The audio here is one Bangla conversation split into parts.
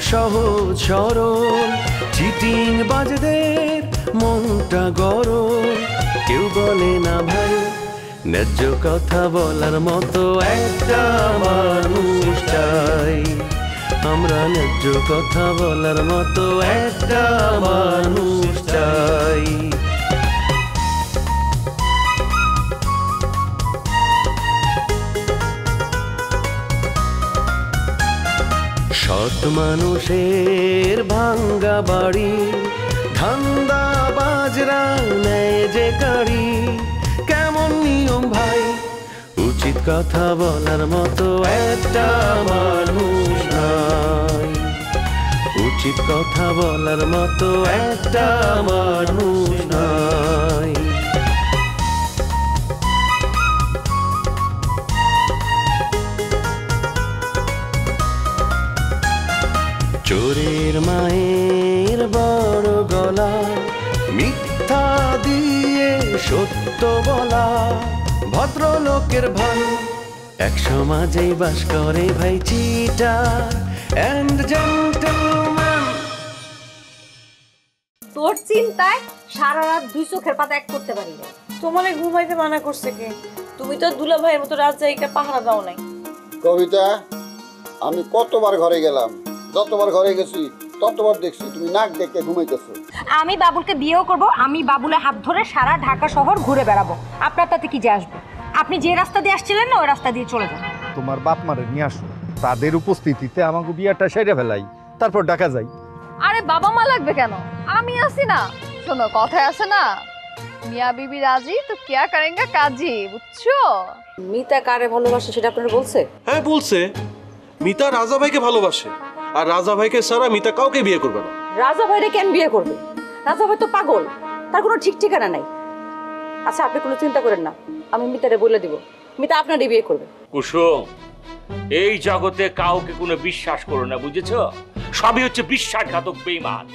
সহজ সরল চিটিং বাজদের মনটা গরম কেউ বলে না ভাই ন্যায্য কথা বলার মতো একটা মানুষ চাই আমরা ন্যায্য কথা বলার মতো একটা মানুষ চাই সৎ মানুষের ভাঙ্গা বাড়ি ধান্দা বাজরা নেয় যে গাড়ি কেমন নিয়ম ভাই উচিত কথা বলার মতো একটা মানুষ নাই উচিত কথা বলার মতো একটা মানুষ নাই চোরের মায়ের বড় গলা মিথ্যা দিয়ে সত্য বলা ভদ্রলোকের ভাই এক সমাজেই বাস করে ভাই চিটার এন্ড জেন্টলম্যান তোর চিন্তায় সারা রাত দুই চোখের পাতা এক করতে পারি না তোমারে ঘুমাইতে মানা করছে কে তুমি তো দুলা ভাইয়ের মতো রাজজায়িকা পাহারা দাও নাই কবিতা আমি কতবার ঘরে গেলাম যতবার ঘরে গেছি ততবার দেখছি তুমি নাক দেখে ঘুমাইতেছো আমি বাবুলকে বিয়েও করব আমি বাবুলের হাত ধরে সারা ঢাকা শহর ঘুরে বেড়াবো আপনার তাতে কি যে আসবে আপনি যে রাস্তা দিয়ে আসছিলেন না ওই রাস্তা দিয়ে চলে যান তোমার বাপ মারে নিয়ে আসো তাদের উপস্থিতিতে আমাকে বিয়াটা সেরে ফেলাই তারপর ঢাকা যাই আরে বাবা মা লাগবে কেন আমি আছি না শোনো কথায় আছে না মিয়া বিবি রাজি তো কিয়া করেঙ্গা কাজী বুঝছো মিতা কারে ভালোবাসে সেটা আপনারা বলছে হ্যাঁ বলছে মিতা রাজা ভাইকে ভালোবাসে আর রাজা ভাইকে ছাড়া মিতা কাউকে বিয়ে করবে না রাজা ভাইরে কেন বিয়ে করবে রাজা ভাই তো পাগল তার কোনো ঠিক ঠিকানা নাই আচ্ছা আপনি কোনো চিন্তা করেন না আমি মিতারে বলে দিব মিতা আপনারই বিয়ে করবে কুসুম এই জগতে কাউকে কোনো বিশ্বাস করো না বুঝেছো সবই হচ্ছে বিশ্বাসঘাতক বেঈমান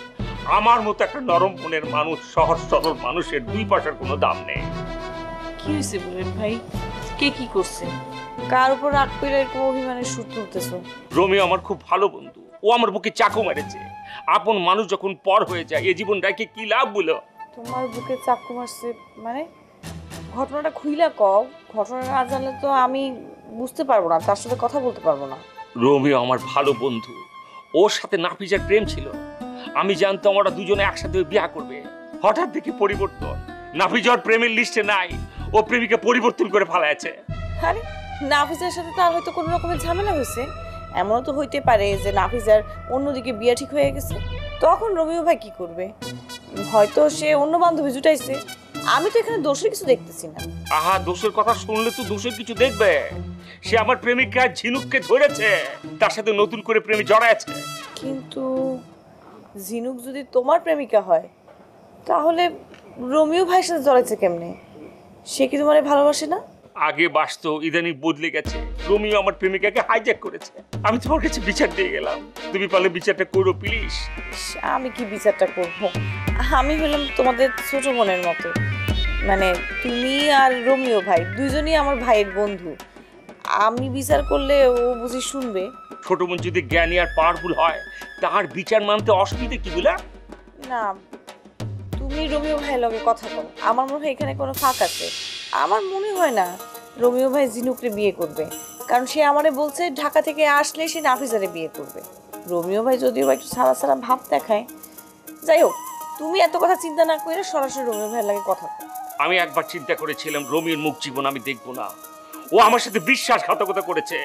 আমার মতো একটা নরম মনের মানুষ সহজ সরল মানুষের দুই পয়সার কোনো দাম নেই কি হয়েছে বলেন ভাই কে কি করছে কার উপর রাগ করে এরকম অভিমানের সুর তুলতেছো রোমিও আমার খুব ভালো বন্ধু ও আমার বুকে চাকু মেরেছে আপন মানুষ যখন পর হয়ে যায় এই জীবন রেখে কি লাভ বলো তোমার বুকে চাকু মারছে মানে ঘটনাটা খুইলা কও ঘটনাটা না জানলে তো আমি বুঝতে পারবো না তার সাথে কথা বলতে পারবো না রোমিও আমার ভালো বন্ধু ওর সাথে নাফিজার প্রেম ছিল আমি জানতাম ওরা দুজনে একসাথে বিয়ে করবে হঠাৎ দেখি পরিবর্তন নাফিজার প্রেমের লিস্টে নাই ও প্রেমিকা পরিবর্তন করে ফেলাইছে আরে নাফিজার সাথে তো আর হয়তো কোনো রকমের ঝামেলা হয়েছে এমনও তো হইতে পারে যে নাফিজার অন্যদিকে বিয়ে ঠিক হয়ে গেছে তখন রোমিও ভাই কি করবে হয়তো সে অন্য বান্ধবী জুটাইছে আমি তো এখানে দোষের কিছু দেখতেছি না আহা দোষের কথা শুনলে তো দোষের কিছু দেখবে সে আমার প্রেমিকা ঝিনুককে ধরেছে তার সাথে নতুন করে প্রেমে জড়ায়ছে কিন্তু ঝিনুক যদি তোমার প্রেমিকা হয় তাহলে রোমিও ভাইয়ের সাথে জড়াইছে কেমনে সে কি তোমারে ভালোবাসে না আগে বাসতো ইদানিং বদলে গেছে রোমিও আমার প্রেমিকাকে হাইজ্যাক করেছে আমি তোমার কাছে বিচার দিয়ে গেলাম তুমি পারলে বিচারটা করো প্লিজ আমি কি বিচারটা করব আমি হলাম তোমাদের ছোট বোনের মতো মানে তুমি আর রোমিও ভাই দুইজনই আমার ভাইয়ের বন্ধু আমি বিচার করলে ও বুঝি শুনবে ছোট বোন যদি জ্ঞানী আর পাওয়ারফুল হয় তার বিচার মানতে অসুবিধা কি বলে না তুমি রোমিও ভাইয়ের লগে কথা বলো আমার মনে হয় এখানে কোনো ফাঁক আছে আমার মনে হয় না রোমিও ভাই ঝিনুকরে বিয়ে করবে কারণ সে আমারে বলছে ঢাকা থেকে আসলে সে নাফিজারে বিয়ে করবে রোমিও ভাই যদিও একটু সারা সারা ভাব দেখায় যাই হোক তুমি এত কথা চিন্তা না করে সরাসরি রোমিও ভাইয়ের লাগে কথা বলো আমি একবার চিন্তা করেছিলাম রোমিওর মুখ জীবন আমি দেখবো না ও আমার সাথে বিশ্বাসঘাতকতা করেছে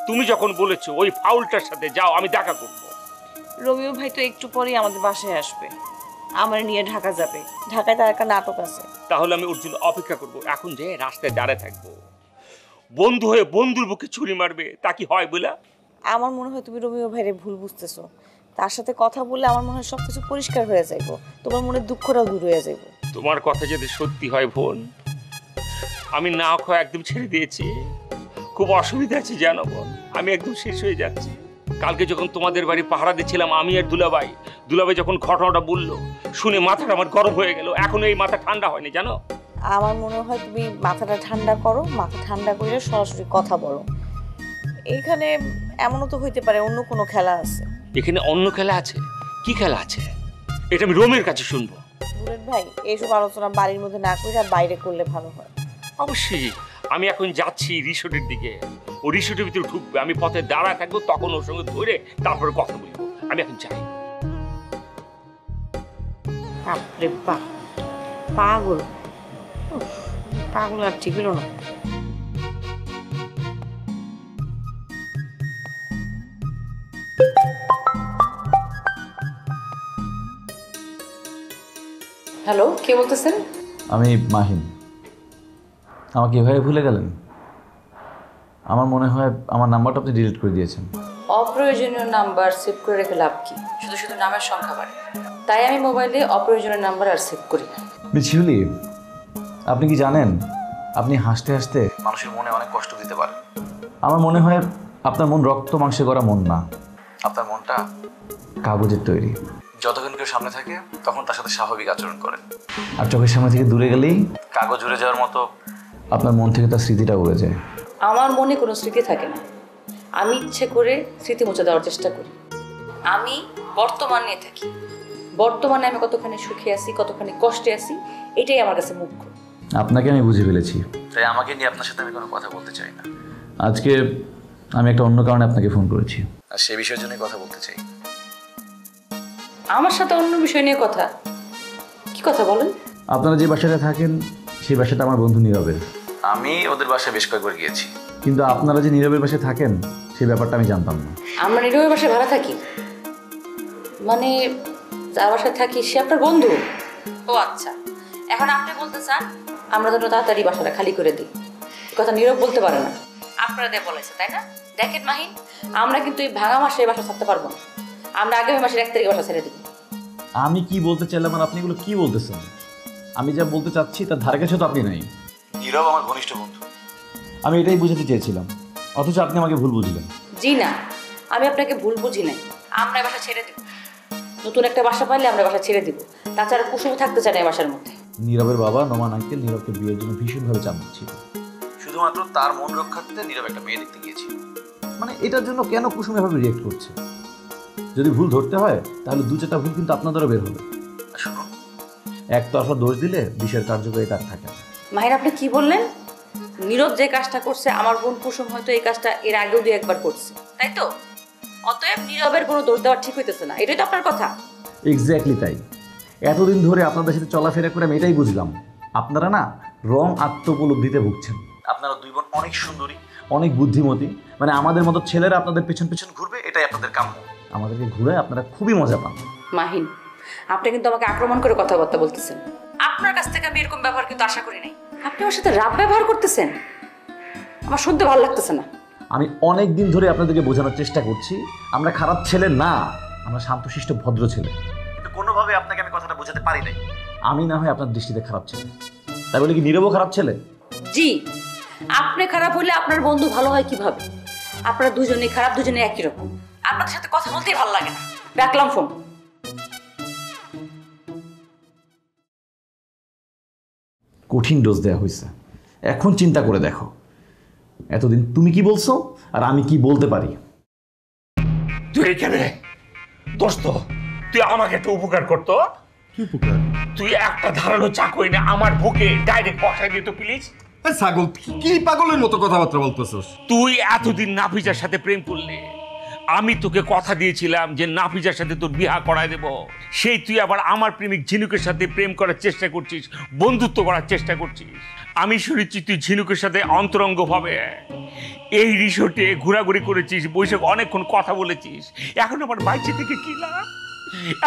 তুমি যখন বলেছো ওই ফাউলটার সাথে যাও আমি দেখা করব রোমিও ভাই তো একটু পরেই আমাদের বাসায় আসবে আমার নিয়ে ঢাকা যাবে ঢাকায় তার একটা নাটক আছে তাহলে আমি ওর জন্য অপেক্ষা করবো এখন যে রাস্তায় দাঁড়ায় থাকবো বন্ধু হয়ে বন্ধুর বুকে ছুরি মারবে তা কি হয় বলে আমার মনে হয় তুমি রোমিও ভাইরে ভুল বুঝতেছো তার সাথে কথা বললে আমার মনে হয় সবকিছু পরিষ্কার হয়ে যাইব তোমার মনে দুঃখটাও দূর হয়ে যাইব তোমার কথা যদি সত্যি হয় বোন আমি না খাওয়া একদম ছেড়ে দিয়েছি খুব অসুবিধা আছে জানো বোন আমি একদম শেষ হয়ে যাচ্ছি কালকে যখন তোমাদের বাড়ি পাহারা দিচ্ছিলাম আমি আর দুলাভাই যখন ঘটনাটা বললো শুনে মাথাটা আমার গরম হয়ে গেল এখনো এই মাথা ঠান্ডা হয়নি জানো আমার মনে হয় তুমি মাথাটা ঠান্ডা করো মাথা ঠান্ডা করে সরাসরি কথা বলো এইখানে এমনও তো হইতে পারে অন্য কোনো খেলা আছে এখানে অন্য খেলা আছে। কি খেলা আছে এটা আমি রোমের কাছে শুনবো। বুলেট ভাই এইসব আলোচনা বাড়ির মধ্যে না করে বাইরে করলে ভালো হয়। অবশ্যই আমি এখন যাচ্ছি রিসোর্টের দিকে। ও রিসোর্টের ভিতরে ঢুকবে, আমি পথে দাঁড়ায় থাকবো, তখন ওর সঙ্গে ধরে তারপরে কথা বলবো। আমি এখন যাই। বাপরে বাপ, পাগল পাগল আর ঠিক হলো না। হ্যালো, কে বলতেছেন? আমি মাহিন। আমাকে এভাবে ভুলে গেলেন? আমার মনে হয় আমার নাম্বারটা আপনি ডিলিট করে দিয়েছেন। অপ্রয়োজনীয় নাম্বার সেভ করে রেখে লাভ কি? শুধু শুধু নামের সংখ্যা বাড়ে, তাই আমি মোবাইলে অপ্রয়োজনীয় নাম্বার আর সেভ করি না। মিছিউলি, আপনি কি জানেন আপনি হাসতে হাসতে মানুষের মনে অনেক কষ্ট দিতে পারেন। আমার মনে হয় আপনার মন রক্ত মাংসে করা মন না, আপনার মনটা কাগজের তৈরি। যতক্ষণ কেউ সামনে থাকে তখন তার সাথে স্বাভাবিক আচরণ করে, আর চোখের সামনে থেকে দূরে গেলেই কাগজ উড়ে যাওয়ার মতো আপনার মন থেকে তার স্মৃতিটা উড়ে যায়। আমার মনে কোনো স্মৃতি থাকে না, আমি ইচ্ছে করে স্মৃতি মুছে দেওয়ার চেষ্টা করি। আমি বর্তমান নিয়ে থাকি, বর্তমানে আমি কতখানি সুখে আছি, কতখানি কষ্টে আছি, এটাই আমার কাছে মুখ্য। আপনাকে আমি বুঝে ফেলেছি, তাই আমাকে নিয়ে আপনার সাথে আমি কোনো কথা বলতে চাই না। আজকে আমি একটা অন্য কারণে আপনাকে ফোন করেছি, আর সেই বিষয়ের জন্যই কথা বলতে চাই। আমার সাথে অন্য বিষয় নিয়ে কথা? কি কথা বলেন? আপনারা যে বাসাটা থাকেন সেই বাসাটা আমার বন্ধু নীরবের। আমি ওদের বাসায় বেশ কয়েকবার গিয়েছি, কিন্তু আপনারা যে নীরবের বাসায় থাকেন সেই ব্যাপারটা আমি জানতাম না। আমরা নীরবের বাসায় ভাড়া থাকি? মানে যার বাসায় থাকি সে আপনার বন্ধু? ও আচ্ছা, এখন আপনি বলতে চান আমরা যেন তাড়াতাড়ি বাসাটা খালি করে দিই? কথা নীরব বলতে পারে না, আপনারা দিয়ে বলেছে, তাই না? দেখেন মাহিন, আমরা কিন্তু এই ভাঙা মাসে বাসা থাকতে পারবো না। আমরা আগামী মাসের 1 তারিখে বাসা ছেড়ে দিব। আমি কি বলতে চাইলাম আর আপনি এগুলো কি বলতেছেন? আমি যা বলতে চাচ্ছি তার ধারে কাছে তো আপনি নাই। নীরব আমার ঘনিষ্ঠ বন্ধু, আমি এটাই বুঝাতে চেয়েছিলাম, অথচ আপনি আমাকে ভুল বুঝলেন। জি না, আমি আপনাকে ভুল বুঝি নাই। আমরা বাসা ছেড়ে দেব, নতুন একটা বাসা পাইলে আমরা বাসা ছেড়ে দিব। তাছাড়া কুসুম থাকতে চাই না এই বাসার মধ্যে। নীরবের বাবা নোমান আঙ্কেল নীরবকে বিয়ের জন্য ভীষণভাবে চাপ দিচ্ছিল, শুধুমাত্র তার মন রক্ষার্থে নীরব একটা মেয়ে দেখতে গিয়েছিল। মানে এটার জন্য কেন কুসুম এভাবে রিয়েক্ট করছে? যদি ভুল ধরতে হয় তাহলে 2-4টা ভুল কিন্তু আপনাদেরও বের হবে। শুনুন, একতরফা দোষ দিলে বিষয়ের কার্যকারিতা আর থাকে না। মাহির, আপনি কি বললেন? নীরব যে কাজটা করছে আমার বোন কুসুম হয়তো এই কাজটা এর আগেও 2-1 করছে, তাই তো? অতএব নীরবের কোনো দোষ দেওয়া ঠিক হইতেছে না, এটাই তো আপনার কথা। এক্স্যাক্টলি তাই। এতদিন ধরে আপনাদের সাথে চলাফেরা করে আমি এটাই বুঝলাম, আপনারা না রং আত্মোপলব্ধিতে ভুগছেন। আপনারা 2 বোন অনেক সুন্দরী, অনেক বুদ্ধিমতী, মানে আমাদের মতো ছেলেরা আপনাদের পেছন পেছন ঘুরবে এটাই আপনাদের কাম্য। আমাদেরকে ঘুরে আপনারা খুবই মজা পান। মাহিন, আপনি কিন্তু আমাকে আক্রমণ করে কথাবার্তা বলতেছেন। আপনার কাছ থেকে আমি এরকম ব্যবহার কিন্তু আশা করি নাই। আপনি আমার সাথে রাব ব্যবহার করতেছেন, আমার শুনতে ভালো লাগতেছে না। আমি অনেক দিন ধরে আপনাদেরকে বোঝানোর চেষ্টা করছি আমরা খারাপ ছেলে না, আমরা শান্তশিষ্ট ভদ্র ছেলে, কিন্তু কোনোভাবে আপনাকে আমি কথাটা বোঝাতে পারি নাই। আমি না হয় আপনার দৃষ্টিতে খারাপ ছেলে, তাই বলে কি নীরবও খারাপ ছেলে? জি, আপনি খারাপ হলে আপনার বন্ধু ভালো হয় কিভাবে? আপনারা দুজনেই খারাপ, দুজনে একই রকম। আপনাদের সাথে কথা বলতেই ভালো লাগে না। রাখলাম ফোন। কঠিন ডোজ দেওয়া হয়েছে, এখন চিন্তা করে দেখো এতদিন তুমি কি বলছো আর আমি কি বলতে পারি। তুই এখানে দোস্ত, তুই আমাকে একটা উপকার করতো। কি উপকার? তুই একটা ধারালো চাকু এনে আমার বুকে ডাইরেক্ট বসাই দিত প্লিজ। ছাগল, কি পাগলের মতো কথাবার্তা বলতেছস? তুই এতদিন নাফিজার সাথে প্রেম করলি, আমি তোকে কথা দিয়েছিলাম যে নাফিজার সাথে তোর বিয়ে করায় দেব। সেই তুই আবার আমার প্রেমিক ঝিনুকের সাথে প্রেম করার চেষ্টা করছিস, বন্ধুত্ব করার চেষ্টা করছিস। আমি শুনেছি তুই ঝিনুকের সাথে অন্তরঙ্গ ভাবে এই রিসোর্টে ঘোরাঘুরি করেছিস, বৈশাখ অনেকক্ষণ কথা বলেছিস। এখন আমার বাইচে থেকে কি লাভ?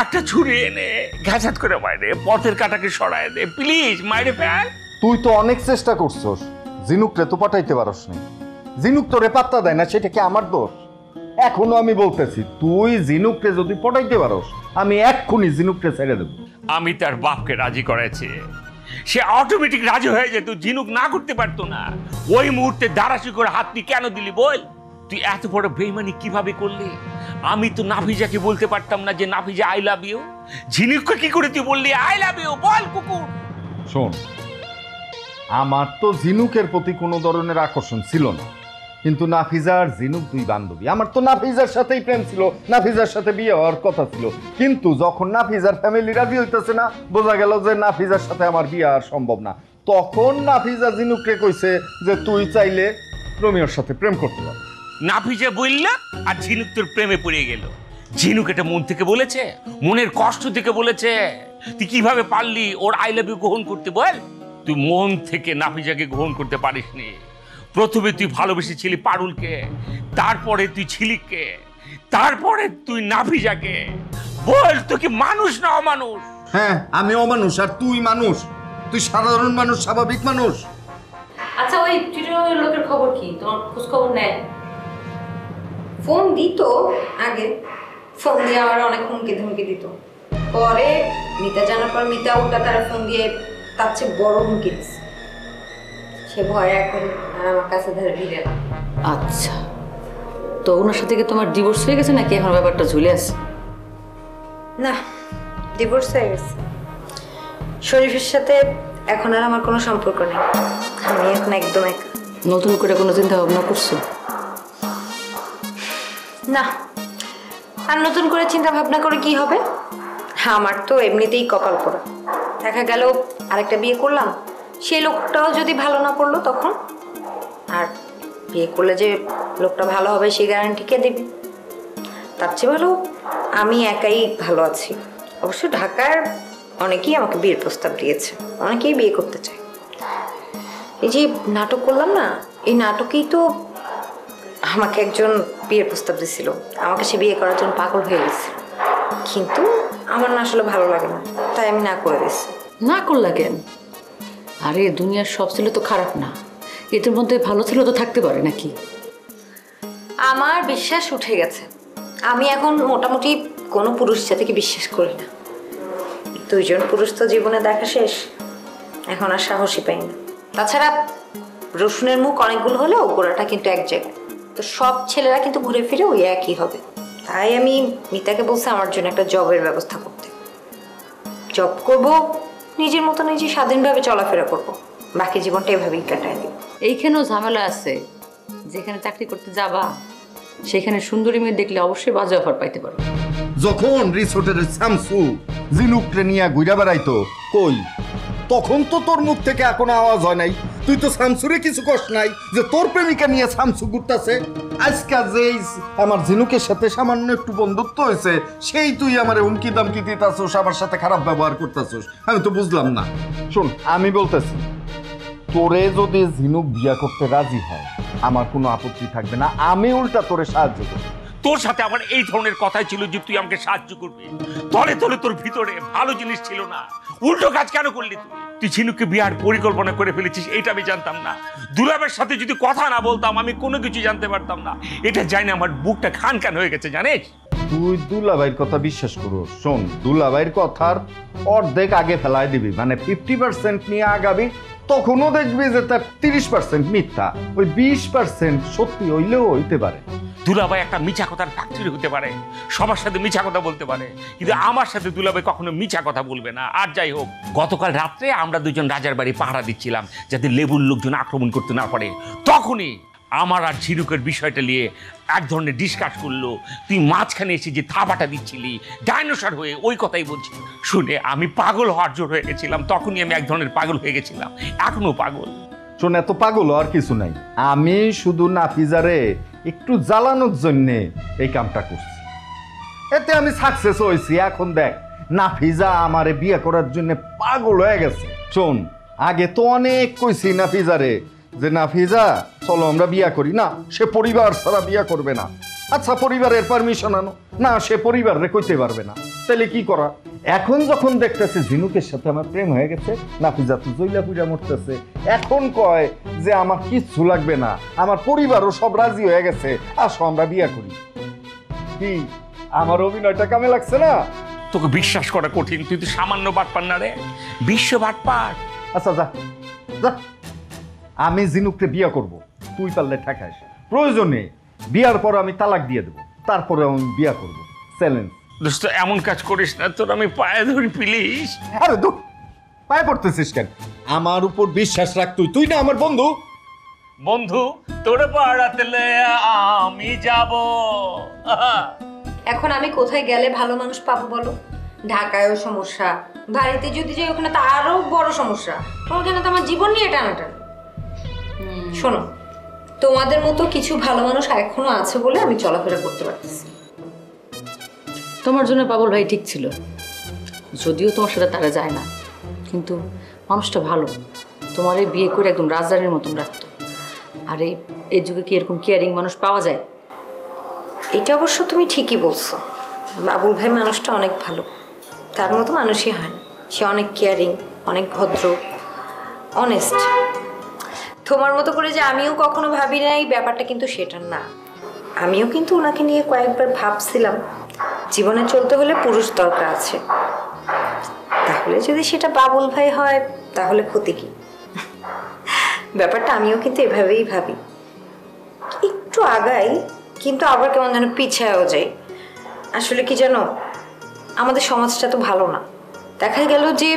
একটা ছুরি এনে ঘাসাত করে বাইরে পথের কাটাকে সরায় দে প্লিজ, মাইরে ফেল। তুই তো অনেক চেষ্টা করছস, জিনুকরে তো পাঠাইতে পারস না। জিনুক তোরে পাত্তা দেয় না, সেটা কি আমার দোষ? এখনো আমি বলতেছি, তুই জিনুকরে যদি পটাইতে পারস আমি এক্ষুনি জিনুকরে ছেড়ে দেব। আমি তার বাপকে রাজি করেছি, সে অটোমেটিক রাজি হয়ে যেত, ঝিনুক না করতে পারতো না। ওই মুহূর্তে দাঁড়াশি করে হাত তুই কেন দিলি বল? তুই এত বড় বেইমানি কিভাবে করলি? আমি তো নাফিজাকে বলতে পারতাম না যে নাফিজা আই লাভ ইউ। ঝিনুককে কি করে তুই বললি আই লাভ ইউ? বল কুকুর। শোন, আমার তো জিনুকের প্রতি কোনো ধরনের আকর্ষণ ছিল না, কিন্তু নাফিজা আর জিনুক দুই বান্ধবী। আমার তো নাফিজার সাথেই প্রেম ছিল, নাফিজার সাথে বিয়ে হওয়ার কথা ছিল, কিন্তু যখন নাফিজার ফ্যামিলি রাজি হইতেছে না, বোঝা গেল যে নাফিজার সাথে আমার বিয়ে আর সম্ভব না। তখন নাফিজা জিনুককে কইছে যে তুই চাইলে রোমিওর সাথে প্রেম করতে পার। নাফিজা বললা আর ঝিনুক তোর প্রেমে পড়ে গেল। ঝিনুক এটা মন থেকে বলেছে, মনের কষ্ট থেকে বলেছে। তুই কিভাবে পারলি ওর আই লাভ ইউ গ্রহণ করতে বল? তুই মন থেকে নাফিজাকে গ্রহণ করতে পারিসনি। প্রথমে তুই ভালোবেসেছিলি পারুলকে, তারপরে তুই ঝিলিককে, তারপরে তুই নাফিজাকে। বল তুই কি মানুষ না অমানুষ? হ্যাঁ আমি অমানুষ আর তুই মানুষ, তুই সাধারণ মানুষ, স্বাভাবিক মানুষ। আচ্ছা ওই চিটাগাংয়ের লোকের খবর কি? তোমার খোঁজ খবর নেয়? ফোন দিত আগে, ফোন দিয়ে আমার অনেক হুমকি ধুমকি দিত। পরে মিতা জানার পর মিতা উল্টা তারা ফোন দিয়ে তার চেয়ে বড় হুমকি দিচ্ছে। সে ভয়ে এখন আর আমার কাছে ধরে ভিড়ে না। আচ্ছা, তো ওনার সাথে কি তোমার ডিভোর্স হয়ে গেছে নাকি এখন ব্যাপারটা ঝুলে আছে? না, ডিভোর্স হয়ে গেছে। শরীফের সাথে এখন আর আমার কোনো সম্পর্ক নেই। আমি এখন একদম একা। নতুন করে কোনো চিন্তা ভাবনা করছো? না, আর নতুন করে চিন্তা ভাবনা করে কি হবে? আমার তো এমনিতেই কপাল পোড়া। দেখা গেল আরেকটা বিয়ে করলাম, সেই লোকটাও যদি ভালো না পড়লো তখন? আর বিয়ে করলে যে লোকটা ভালো হবে সেই গ্যারান্টি কে দেবে? তার চেয়ে ভালো আমি একাই ভালো আছি। অবশ্য ঢাকার অনেকেই আমাকে বিয়ের প্রস্তাব দিয়েছে, অনেকেই বিয়ে করতে চায়। এই যে নাটক করলাম না, এই নাটকেই তো আমাকে একজন বিয়ের প্রস্তাব দিয়েছিল। আমাকে সে বিয়ে করার জন্য পাগল হয়ে গেছিল, কিন্তু আমার না আসলে ভালো লাগে না, তাই আমি না করে দিয়েছি। না করলা কেন? আরে দুনিয়ার সব ছেলে তো খারাপ না, এদের মধ্যে ভালো ছেলে তো থাকতে পারে নাকি? আমার বিশ্বাস উঠে গেছে। আমি এখন মোটামুটি কোনো পুরুষ জাতিকে বিশ্বাস করি না। দুইজন পুরুষ তো জীবনে দেখা শেষ, এখন আর সাহসী পাই না। তাছাড়া রসুনের মুখ অনেকগুলো হলেও গোড়াটা কিন্তু এক জায়গায়, তো সব ছেলেরা কিন্তু ঘুরে ফিরে ওই একই হবে। তাই আমি মিতাকে বলছি আমার জন্য একটা জবের ব্যবস্থা করতে। জব করব, নিজের মতো নিজে স্বাধীনভাবে চলাফেরা করব, বাকি জীবনটা এভাবেই কাটায় দিব। এইখানেও ঝামেলা আছে। যেখানে চাকরি করতে যাবা সেখানে সুন্দরী মেয়ে দেখলে অবশ্যই বাজে অফার পাইতে পারো। যখন রিসোর্টের শামসু জিনুকরে নিয়ে ঘুরে বেড়াইতো কই, তখন তো তোর মুখ থেকে এখনো আওয়াজ হয় নাই। তুই তো শামসুরে কিছু কষ্ট নাই যে তোর প্রেমিকা নিয়ে শামসু ঘুরতেছে। আজকাল যে আমার ঝিনুকের সাথে সামান্য একটু বন্ধুত্ব হয়েছে, সেই তুই আমার হুমকি দামকি দিতাছোস, আমার সাথে খারাপ ব্যবহার করতেছোস। আমি তো বুঝলাম না। শোন, আমি বলতেছি তোরে যদি ঝিনুক বিয়া করতে রাজি হয় আমার কোনো আপত্তি থাকবে না, আমি উল্টা তোরে সাহায্য করব। তোর সাথে আমার এই ধরনের কথাই ছিল যে তুই আমাকে সাহায্য করবি। তলে তলে তোর ভিতরে ভালো জিনিস ছিল না, উল্টো কাজ কেন করলি? তুই ঝিনুককে বিয়ার পরিকল্পনা করে ফেলেছিস, এইটা আমি জানতাম না। দুলাবের সাথে যদি কথা না বলতাম আমি কোনো কিছু জানতে পারতাম না। এটা জানি আমার বুকটা খান খান হয়ে গেছে জানিস। তুই দুলাভাইয়ের কথা বিশ্বাস করো। শোন, দুলাভাইয়ের কথার অর্ধেক আগে ফেলাই দিবি, মানে 50% নিয়ে আগাবি, তখনও দেখবি যে তার 30% মিথ্যা, ওই 20% সত্যি হইলেও হইতে পারে। দুলাভাই একটা মিছা কথার ফ্যাক্টরি হতে পারে, সবার সাথে মিছা কথা বলতে পারে, কিন্তু আমার সাথে দুলাভাই কখনো মিছা কথা বলবে না। আর যাই হোক, গতকাল রাত্রে আমরা দুজন রাজার বাড়ি পাহারা দিচ্ছিলাম যাতে লেবুর লোকজন আক্রমণ করতে না পারে। তখনই আমার আর ঝিনুকের বিষয়টা নিয়ে এক ধরনের ডিসকাস করলো। তুই মাঝখানে এসে যে থাবাটা দিচ্ছিলি ডাইনোসর হয়ে, ওই কথাই বলছি। শুনে আমি পাগল হওয়ার জোর হয়ে গেছিলাম। তখনই আমি এক ধরনের পাগল হয়ে গেছিলাম, এখনো পাগল। শোন, এত পাগল আর কিছু নাই। আমি শুধু নাফিজারে একটু জ্বালানোর জন্যে এই কামটা করছি, এতে আমি সাকসেস হয়েছি। এখন দেখ, নাফিজা আমারে বিয়ে করার জন্য পাগল হয়ে গেছে। শোন, আগে তো অনেক কইছি নাফিজারে যে নাফিজা চলো আমরা বিয়া করি, না সে পরিবার ছাড়া বিয়া করবে না। আচ্ছা পরিবারের পারমিশন আনো, না সে পরিবারে কইতে পারবে না। তাহলে কি করা? এখন যখন দেখতেছে ঝিনুকের সাথে আমার প্রেম হয়ে গেছে, নাফিজা তো জইলা পুজা মরতেছে, এখন কয় যে আমার কিচ্ছু লাগবে না, আমার পরিবারও সব রাজি হয়ে গেছে, আসো আমরা বিয়া করি। কি আমার অভিনয়টা কামে লাগছে না? তোকে বিশ্বাস করা কঠিন, তুই তো সামান্য বাটপার না রে, বিশ্ব বাটপার। আচ্ছা যা যা, আমি জিনুককে বিয়া করব, তুই পারলে ঠেকাইস। প্রয়োজনে বিয়ার পর আমি তালাক দিয়ে দেবো, তারপরে আমি বিয়া করব। চ্যালেঞ্জ। দোস্ত এমন কাজ করিস না, তোর আমি পায়ে ধরি প্লিজ। আরে দূর, পায়ে পড়তেছিস কেন? আমার উপর বিশ্বাস রাখ, তুই না আমার বন্ধু। বন্ধু তোরে পাড়াতে আমি যাব। এখন আমি কোথায় গেলে ভালো মানুষ পাবো বলো? ঢাকায়ও সমস্যা, বাড়িতে যদি যাই ওখানে তো আরো বড় সমস্যা। ওখানে তো আমার জীবন নিয়ে টানাটানি। শোনো, তোমাদের মতো কিছু ভালো মানুষ এখনো আছে বলে আমি চলাফেরা করতে পারতেছি। তোমার জন্য পাগল ভাই ঠিক ছিল, যদিও তোমার সাথে তারা যায় না, কিন্তু মানুষটা ভালো। তোমার এই বিয়ে করে একদম রাজধানীর মতন রাখতো। আর এই যুগে কি এরকম কেয়ারিং মানুষ পাওয়া যায়? এটা অবশ্য তুমি ঠিকই বলছো, বাবুল ভাই মানুষটা অনেক ভালো, তার মতো মানুষই হয় না। সে অনেক কেয়ারিং, অনেক ভদ্র, অনেস্ট। তোমার মতো করে যে আমিও কখনো ভাবি নাই ব্যাপারটা কিন্তু সেটা না। আমিও কিন্তু ওনাকে নিয়ে কয়েকবার ভাবছিলাম জীবনে চলতে হলে পুরুষ দরকার আছে, তাহলে যদি সেটা বাবুল ভাই হয় তাহলে ক্ষতি কি? ব্যাপারটা আমিও কিন্তু এভাবেই ভাবি, একটু আগাই কিন্তু আবার কেমন যেন পিছায়ও যাই। আসলে কি জানো, আমাদের সমাজটা তো ভালো না। দেখা গেল যে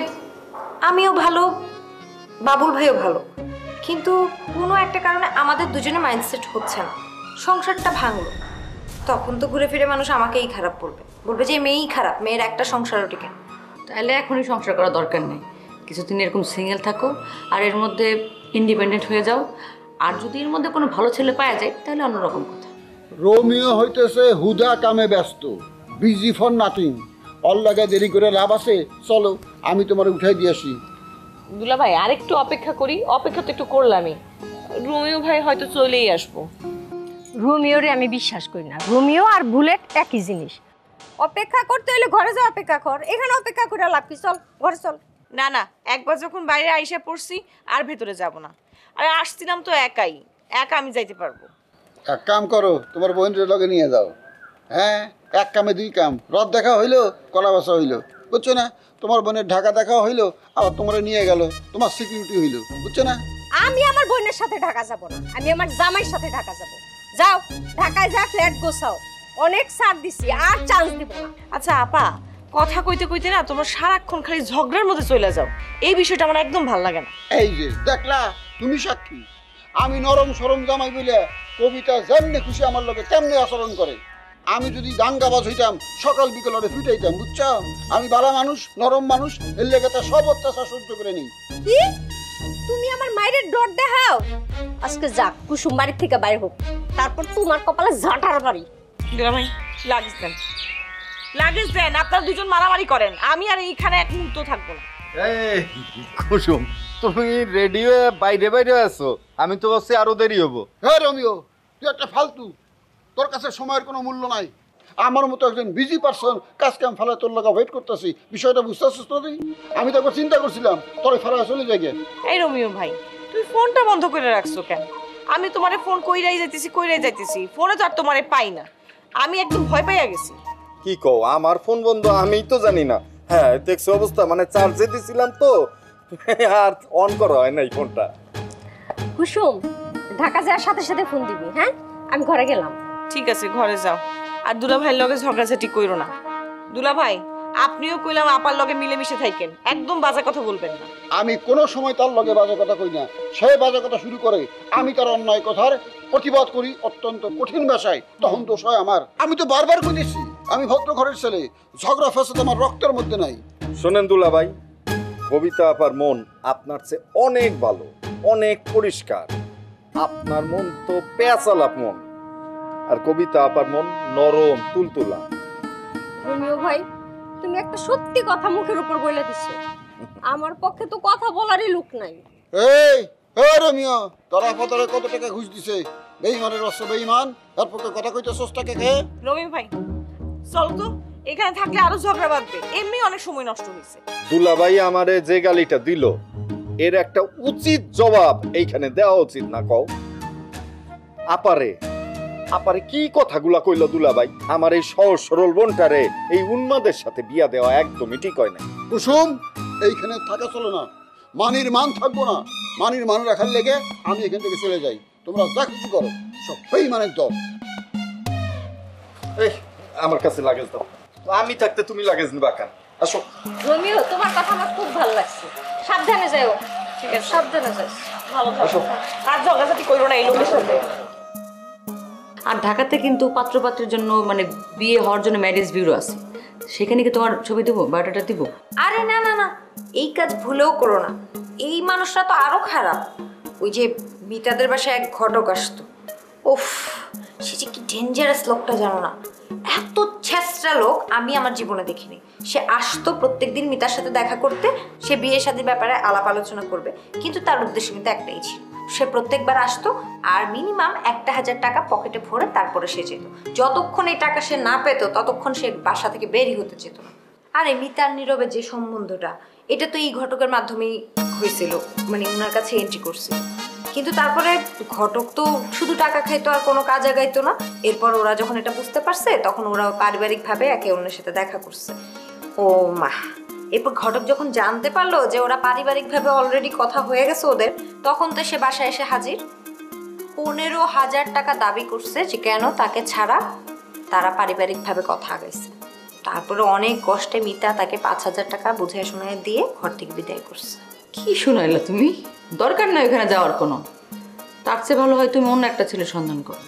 আমিও ভালো, বাবুল ভাইও ভালো, কিন্তু কোনো একটা কারণে আমাদের দুজনের মাইন্ডসেট হচ্ছে না, সংসারটা ভাঙলো। তখন তো ঘুরে ফিরে মানুষ আমাকেই খারাপ বলবে, বলবে যে মেয়েই খারাপ, মেয়ের একটা সংসারও টিকে। তাহলে এখনই সংসার করার দরকার নেই, কিছুদিন এরকম সিঙ্গেল থাকো আর এর মধ্যে ইন্ডিপেন্ডেন্ট হয়ে যাও। আর যদি এর মধ্যে কোনো ভালো ছেলে পাওয়া যায় তাহলে অন্যরকম কথা। রোমিও হইতেছে হুদা কামে ব্যস্ত, বিজি ফর নাথিং। অল্লাগে দেরি করে লাভ আছে, চলো আমি তোমার উঠাই দিয়ে আসি। দুলা ভাই আরেকটু অপেক্ষা করি, অপেক্ষা তো একটু করলামই, রোমিও ভাই হয়তো চলেই আসবো। রোমিওরে আমি বিশ্বাস করি না, রোমিও আর বুলেট একই জিনিস। অপেক্ষা করতে হলে ঘরে যাও অপেক্ষা কর, এখানে অপেক্ষা করে লাভ কি? চল ঘরে চল। না না, একবার যখন বাইরে আইসা পড়ছি আর ভেতরে যাব না। আরে আসছিলাম তো একাই, একা আমি যাইতে পারবো। এক কাম করো, তোমার বোনের লগে নিয়ে যাও। হ্যাঁ, এক কামে দুই কাম, রথ দেখা হইলো, কলা বাসা হইলো, বুঝছো না? তোমার বোনের ঢাকা দেখা হইলো, আবার তোমার নিয়ে গেল, তোমার সিকিউরিটি হইলো, বুঝছো না? আমি আমার বোনের সাথে ঢাকা যাব না, আমি আমার জামাইয়ের সাথে ঢাকা যাব। যাও ঢাকায় যা ফ্ল্যাট গোছাও, অনেক ছাড় দিছি, আর চান্স দিব না। আচ্ছা আপা, কথা কইতে কইতে না তোমরা সারাক্ষণ খালি ঝগড়ার মধ্যে চলে যাও, এই বিষয়টা আমার একদম ভালো লাগে না। এই যে দেখলা, তুমি সাক্ষী, আমি নরম সরম জামাই বলে কবিতা যেমনি খুশি আমার লোকে তেমনি আচরণ করে। আমি যদি দাঙ্গাবাজ হইতাম সকাল বিকেল ওরে ফিটাইতাম, বুঝছো? আমি ভালো মানুষ, নরম মানুষ, এর লেগে তা সব অত্যাচার সহ্য করে নেই। কি তুমি আমার মায়ের ডর দেখাও? আজকে যাক কুসুম বাড়ি থেকে বাইরে হোক, তারপর তোমার কপালে ঝাঁটার বাড়ি। ভাই লাগেজ দেন, লাগেজ দেন, আপনারা দুজন মারামারি করেন, আমি আর এইখানে এক মুহূর্ত থাকবো না। এই কুসুম, তুমি রেডিও বাইরে বাইরে আছো, আমি তো বলছি আরো দেরি হবো। হ্যাঁ রোমিও, তুই একটা ফালতু, তোর কাছে সময়ের কোনো মূল্য নাই। আমার মতো একজন বিজি পারসন কাজ কাম ফেলা তোর লাগা ওয়েট করতেছি, বিষয়টা বুঝতেছিস তো? আমি তো একবার চিন্তা করছিলাম তোর ফেলা চলে যাই। এই রোমিও ভাই, তুই ফোনটা বন্ধ করে রাখছো কেন? আমি তোমারে ফোন কইরাই যাইতেছি, ফোনে তো আর তোমারে পাই না, আমি একদম ভয় পাইয়া গেছি। কি কও, আমার ফোন বন্ধ? আমি তো জানি না। হ্যাঁ দেখছো অবস্থা, মানে চার্জে দিছিলাম তো, আর অন করা হয় নাই ফোনটা। কুসুম ঢাকা যাওয়ার সাথে সাথে ফোন দিবি। হ্যাঁ, আমি ঘরে গেলাম। ঠিক আছে, ঘরে যাও। আর দুলা ভাইয়ের লগে ঝগড়াঝাটি কইরো না। দুলা ভাই, আপনিও কইলাম আপার লগে মিলেমিশে থাকেন, একদম বাজে কথা বলবেন না। আমি কোনো সময় তার লগে বাজে কথা কই না, সে বাজে কথা শুরু করে, আমি তার অন্যায় কথার প্রতিবাদ করি অত্যন্ত কঠিন ভাষায়, তখন দোষ হয় আমার। আমি তো বারবার কইতেছি আমি ভদ্র ঘরের ছেলে, ঝগড়া ফেসাদ আমার রক্তের মধ্যে নাই। শোনেন দুলা ভাই, কবিতা আপার মন আপনার চেয়ে অনেক ভালো, অনেক পরিষ্কার। আপনার মন তো পেঁচালাপ মন, আর কবিতা আপার মন নরম তুলতুলা। রোমিও ভাই, তুমি একটা সত্যি কথা মুখের উপর বলে দিছো, আমার পক্ষে তো কথা বলারই লোক নাই। এই রোমিও, তোরা ফতরে কত টাকা ঘুষ দিছে? বেঈমানের রস বেঈমান, তার পক্ষে কথা কইতে সস্তাকে কে? রমি ভাই চল তো, এখানে থাকলে আরো ঝগড়া বাঁধবে, এমনি অনেক সময় নষ্ট হয়েছে। দুলা ভাই আমারে যে গালিটা দিল, এর একটা উচিত জবাব এইখানে দেওয়া উচিত না? কও আপারে, আপারে কি কথাগুলা কইল দুলা ভাই? আমার এই সহজ সরল বোনটারে এই উন্মাদের সাথে বিয়া দেওয়া একদমই ঠিক হয় না। কুসুম, এইখানে থাকা চলে না, মানির মান থাকবো না। মানির মান রাখার লেগে আমি এখান থেকে চলে যাই, তোমরা যা কিছু করো সব বেঈমানের দল। এই আমার কাছে লাগেজ দাও, আমি থাকতে তুমি লাগেজ নিবা কেন? আসো। রোমিও, তোমার কথা আমার খুব ভালো লাগছে, সাবধানে যাও। ঠিক আছে সাবধানে যাস। ভালো থাকো আর ঝগড়াঝাটি করো না এই লোকের সাথে। আর ঢাকাতে কিন্তু পাত্রপাত্রের জন্য মানে বিয়ে হওয়ার জন্য ম্যারেজ বিউরো আছে, সেখানে কি তোমার ছবি দেবো, বায়োডাটা দিব? আরে না না না, এই কাজ ভুলেও করো না। এই মানুষটা তো আরো খারাপ। ওই যে মিতাদের বাসায় এক ঘটক আসতো, ওফ সে যে কি ডেঞ্জারাস লোকটা জানো না। এত ছেঁচড়া লোক আমি আমার জীবনে দেখিনি। সে আসতো প্রত্যেকদিন মিতার সাথে দেখা করতে, সে বিয়ে শাদীর ব্যাপারে আলাপ আলোচনা করবে, কিন্তু তার উদ্দেশ্য কিন্তু একটাই ছিল, সে প্রত্যেকবার আসতো আর মিনিমাম 1,000 টাকা পকেটে ভরে তারপরে সে যেত। যতক্ষণ এই টাকা সে না পেত ততক্ষণ সে বাসা থেকে বেরই হতে যেত না। আর মিতার নীরবে যে সম্বন্ধটা, এটা তো এই ঘটকের মাধ্যমেই হয়েছিল, মানে ওনার কাছে এন্ট্রি করছিল। কিন্তু তারপরে ঘটক তো শুধু টাকা খাইতো আর কোনো কাজ আগাইতো না। এরপর ওরা যখন এটা বুঝতে পারছে তখন ওরা পারিবারিকভাবে একে অন্যের সাথে দেখা করছে। ও মা, এরপর ঘটক যখন জানতে পারলো যে ওরা পারিবারিকভাবে অলরেডি কথা হয়ে গেছে ওদের, তখন তো সে বাসায় এসে হাজির। 15,000 টাকা দাবি করছে যে কেন তাকে ছাড়া তারা পারিবারিকভাবে কথা আগাইছে। তারপরে অনেক কষ্টে মিতা তাকে 5,000 টাকা বুঝায় শোনায় দিয়ে ঘর থেকে বিদায় করছে। কি শোনাইলা তুমি? দরকার নাই ওখানে যাওয়ার কোনো, তার চেয়ে ভালো হয় তুমি অন্য একটা ছেলে সন্ধান করো।